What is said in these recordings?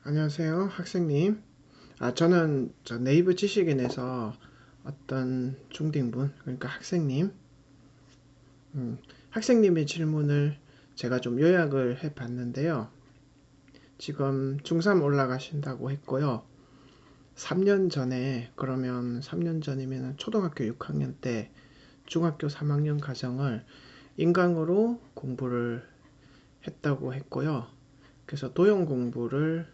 안녕하세요, 학생님. 저는 네이버 지식인에서 어떤 중딩분, 그러니까 학생님, 학생님의 질문을 제가 좀 요약을 해 봤는데요. 지금 중3 올라가신다고 했고요. 3년 전에, 그러면 3년 전이면 초등학교 6학년 때 중학교 3학년 과정을 인강으로 공부를 했다고 했고요. 그래서 도형 공부를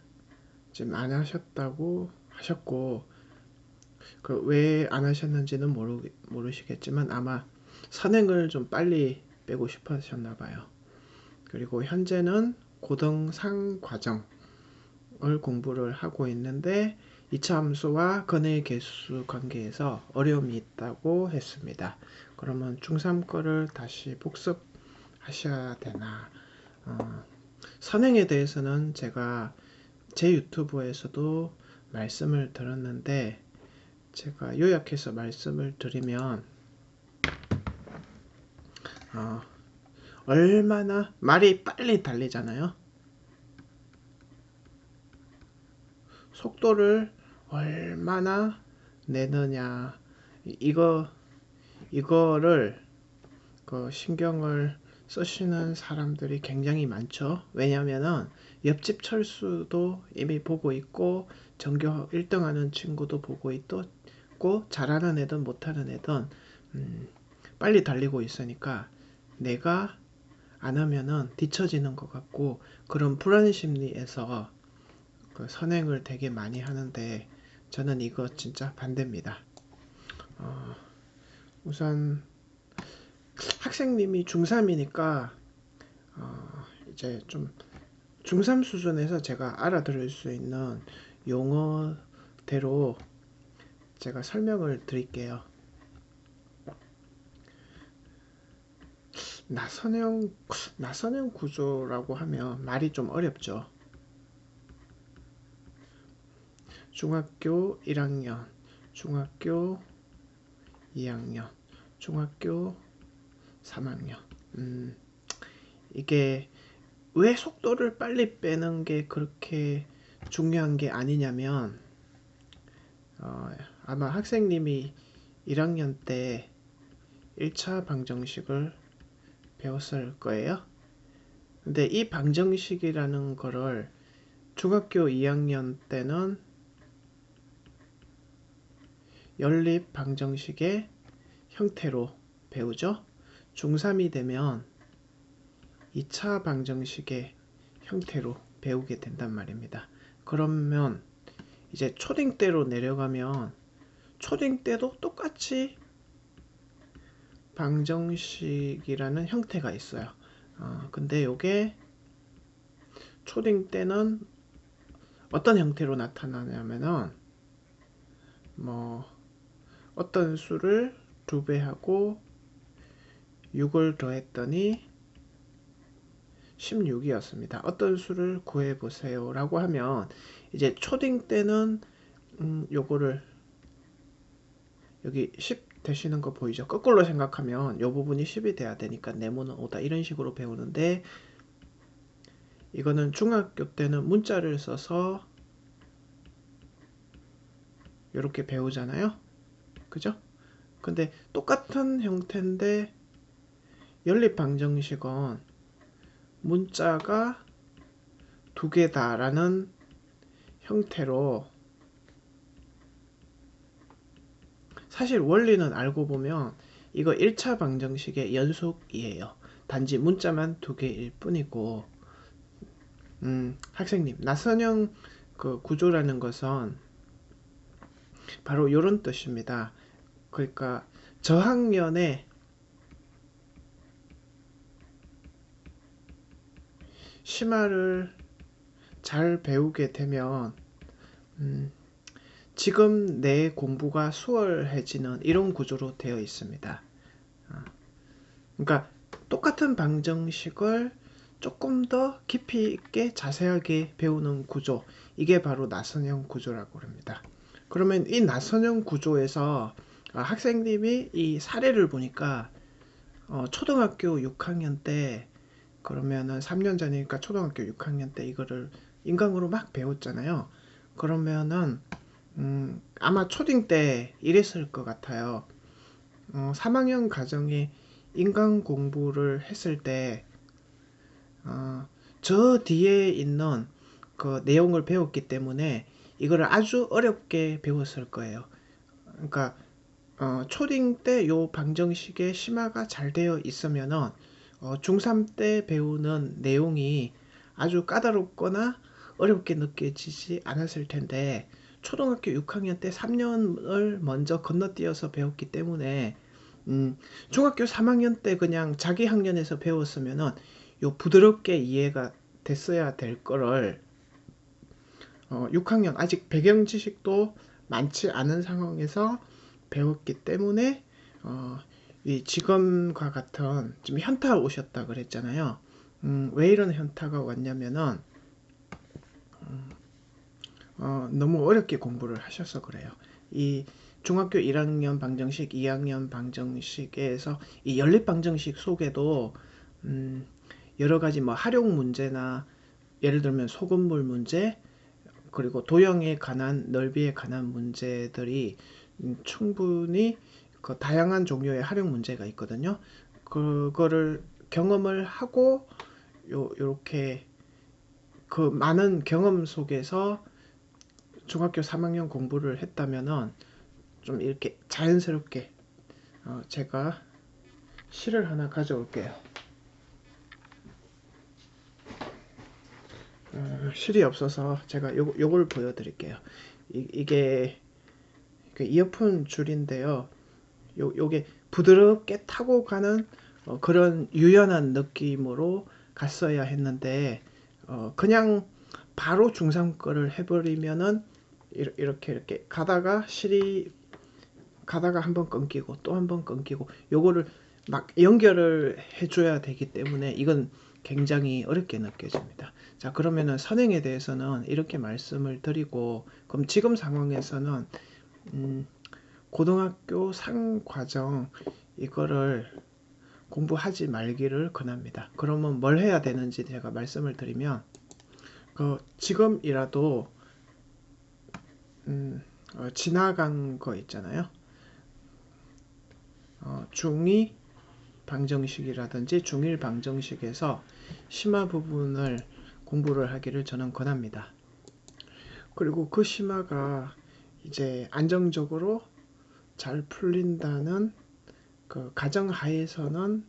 지금 안 하셨다고 하셨고, 그 왜 안 하셨는지는 모르시겠지만 아마 선행을 좀 빨리 빼고 싶으셨나 봐요. 그리고 현재는 고등 상과정을 공부를 하고 있는데 2차 함수와 근의 개수 관계에서 어려움이 있다고 했습니다. 그러면 중3 거를 다시 복습하셔야 되나? 선행에 대해서는 제가 제 유튜브에서도 말씀을 들었는데, 제가 요약해서 말씀을 드리면 어, 얼마나 말이 빨리 달리잖아요. 속도를 얼마나 내느냐, 이거를 그 신경을 쓰시는 사람들이 굉장히 많죠. 왜냐면은 옆집 철수도 이미 보고 있고 전교 1등 하는 친구도 보고 있고 잘하는 애든 못하는 애든 빨리 달리고 있으니까 내가 안 하면은 뒤처지는 것 같고, 그런 불안 심리에서 그 선행을 되게 많이 하는데 저는 이거 진짜 반대입니다. 우선 학생님이 중3이니까 이제 좀 중3 수준에서 제가 알아들을 수 있는 용어대로 제가 설명을 드릴게요. 나선형 나선형 구조라고 하면 말이 좀 어렵죠. 중학교 1학년, 중학교 2학년, 중학교 3학년. 이게 왜 속도를 빨리 빼는 게 그렇게 중요한 게 아니냐면, 어, 아마 학생님이 1학년 때 1차 방정식을 배웠을 거예요. 근데 이 방정식이라는 거를 중학교 2학년 때는 연립 방정식의 형태로 배우죠. 중3이 되면 2차 방정식의 형태로 배우게 된단 말입니다. 그러면 이제 초딩 때로 내려가면 초딩 때도 똑같이 방정식이라는 형태가 있어요. 근데 이게 초딩 때는 어떤 형태로 나타나냐면은 뭐 어떤 수를 2배하고 6을 더했더니 16이었습니다. 어떤 수를 구해보세요 라고 하면, 이제 초딩 때는 요거를 여기 10 되시는 거 보이죠? 거꾸로 생각하면 요 부분이 10이 돼야 되니까 네모는 5다 이런 식으로 배우는데, 이거는 중학교 때는 문자를 써서 이렇게 배우잖아요. 그죠? 근데 똑같은 형태인데 연립 방정식은 문자가 2개다라는 형태로, 사실 원리는 알고 보면 이거 1차 방정식의 연속이에요. 단지 문자만 2개일 뿐이고, 학생님, 나선형 그 구조라는 것은 바로 이런 뜻입니다. 그러니까 저학년에 심화를 잘 배우게 되면 지금 내 공부가 수월해지는 이런 구조로 되어 있습니다. 그러니까 똑같은 방정식을 조금 더 깊이 있게 자세하게 배우는 구조, 이게 바로 나선형 구조라고 합니다. 그러면 이 나선형 구조에서 학생님이 이 사례를 보니까 초등학교 6학년 때, 그러면은 3년 전이니까 초등학교 6학년 때 이거를 인강으로 막 배웠잖아요. 그러면은 아마 초딩 때 이랬을 것 같아요. 3학년 과정에 인강 공부를 했을 때 저 뒤에 있는 그 내용을 배웠기 때문에 이거를 아주 어렵게 배웠을 거예요. 그러니까 초딩 때 요 방정식의 심화가 잘 되어 있으면은 중3 때 배우는 내용이 아주 까다롭거나 어렵게 느껴지지 않았을 텐데 초등학교 6학년 때 3년을 먼저 건너뛰어서 배웠기 때문에 중학교 3학년 때 그냥 자기 학년에서 배웠으면은 요 부드럽게 이해가 됐어야 될 거를 6학년 아직 배경 지식도 많지 않은 상황에서 배웠기 때문에 이 지금과 같은 지금 현타 오셨다 그랬잖아요. 왜 이런 현타가 왔냐면은 너무 어렵게 공부를 하셔서 그래요. 이 중학교 1학년 방정식, 2학년 방정식에서 이 연립 방정식 속에도 여러 가지 뭐 활용 문제나 예를 들면 소금물 문제, 그리고 도형에 관한 넓이에 관한 문제들이 충분히 그 다양한 종류의 활용 문제가 있거든요. 그거를 경험을 하고 요렇게 그 많은 경험 속에서 중학교 3학년 공부를 했다면은 좀 이렇게 자연스럽게 제가 실을 하나 가져올게요. 실이 없어서 제가 요걸 보여드릴게요. 이게 그 이어폰 줄인데요. 요게 부드럽게 타고 가는 그런 유연한 느낌으로 갔어야 했는데 그냥 바로 중3 거를 해버리면은 이렇게 가다가 실이 가다가 한번 끊기고 또 한번 끊기고 요거를 막 연결을 해줘야 되기 때문에 이건 굉장히 어렵게 느껴집니다. 자, 그러면은 선행에 대해서는 이렇게 말씀을 드리고, 그럼 지금 상황에서는 고등학교 상과정 이거를 공부하지 말기를 권합니다. 그러면 뭘 해야 되는지 제가 말씀을 드리면, 지금이라도 지나간 거 있잖아요. 중2 방정식이라든지 중1 방정식에서 심화 부분을 공부를 하기를 저는 권합니다. 그리고 그 심화가 이제 안정적으로 잘 풀린다는 그 가정하에서는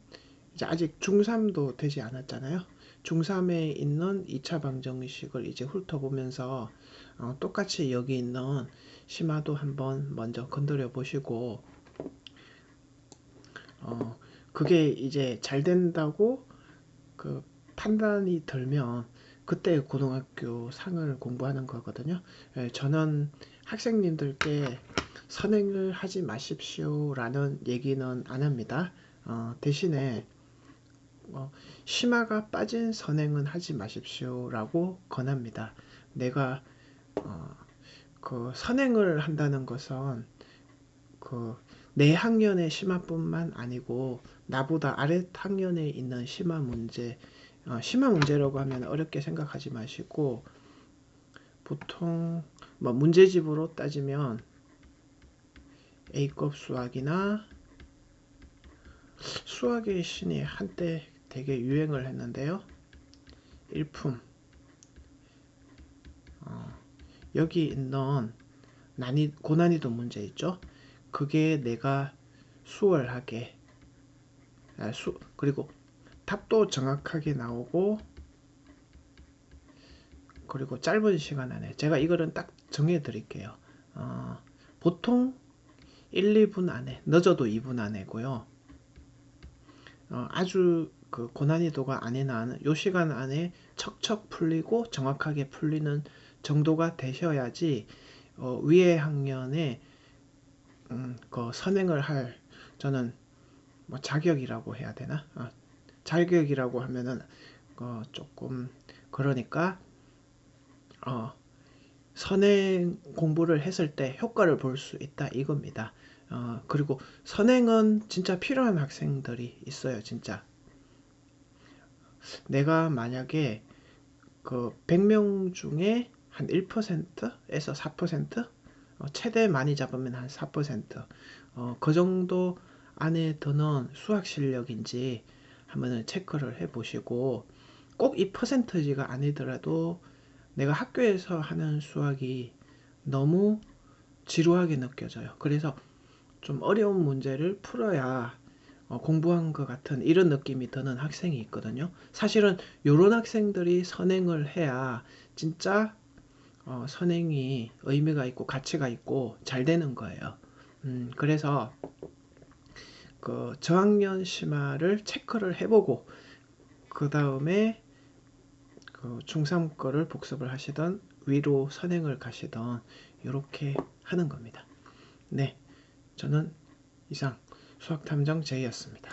이제 아직 중3도 되지 않았잖아요. 중3에 있는 2차 방정식을 이제 훑어보면서 똑같이 여기 있는 심화도 한번 먼저 건드려 보시고 그게 이제 잘 된다고 그 판단이 들면 그때 고등학교 상을 공부하는 거거든요. 저는 학생님들께 선행을 하지 마십시오 라는 얘기는 안 합니다. 대신에 심화가 빠진 선행은 하지 마십시오 라고 권합니다. 내가 그 선행을 한다는 것은 그 내 학년의 심화뿐만 아니고 나보다 아래 학년에 있는 심화 문제, 심화 문제라고 하면 어렵게 생각하지 마시고 보통 뭐 문제집으로 따지면 A급 수학이나 수학의 신이 한때 되게 유행을 했는데요. 일품 여기 있는 고난이도 문제 있죠. 그게 내가 수월하게 그리고 답도 정확하게 나오고 그리고 짧은 시간 안에 제가 이거는 딱 정해 드릴게요. 보통 1, 2분 안에 늦어도 2분 안에고요. 아주 그 고난이도가 안 나는 요 시간 안에 척척 풀리고 정확하게 풀리는 정도가 되셔야지 위에 학년에 그 선행을 할 저는 뭐 자격이라고 해야 되나? 자격이라고 하면은 조금 그러니까 선행 공부를 했을 때 효과를 볼 수 있다 이겁니다. 그리고 선행은 진짜 필요한 학생들이 있어요. 진짜 내가 만약에 그 100명 중에 한 1%에서 4%, 최대 많이 잡으면 한 4%, 그 정도 안에 드는 수학 실력인지 한번 체크를 해 보시고, 꼭 이 퍼센트지가 아니더라도 내가 학교에서 하는 수학이 너무 지루하게 느껴져요. 그래서 좀 어려운 문제를 풀어야 공부한 것 같은 이런 느낌이 드는 학생이 있거든요. 사실은 이런 학생들이 선행을 해야 진짜 선행이 의미가 있고 가치가 있고 잘 되는 거예요. 그래서 그 저학년 심화를 체크를 해보고 그 다음에 그 중3 거를 복습을 하시던 위로 선행을 가시던 이렇게 하는 겁니다. 네, 저는 이상 수학탐정 제이였습니다.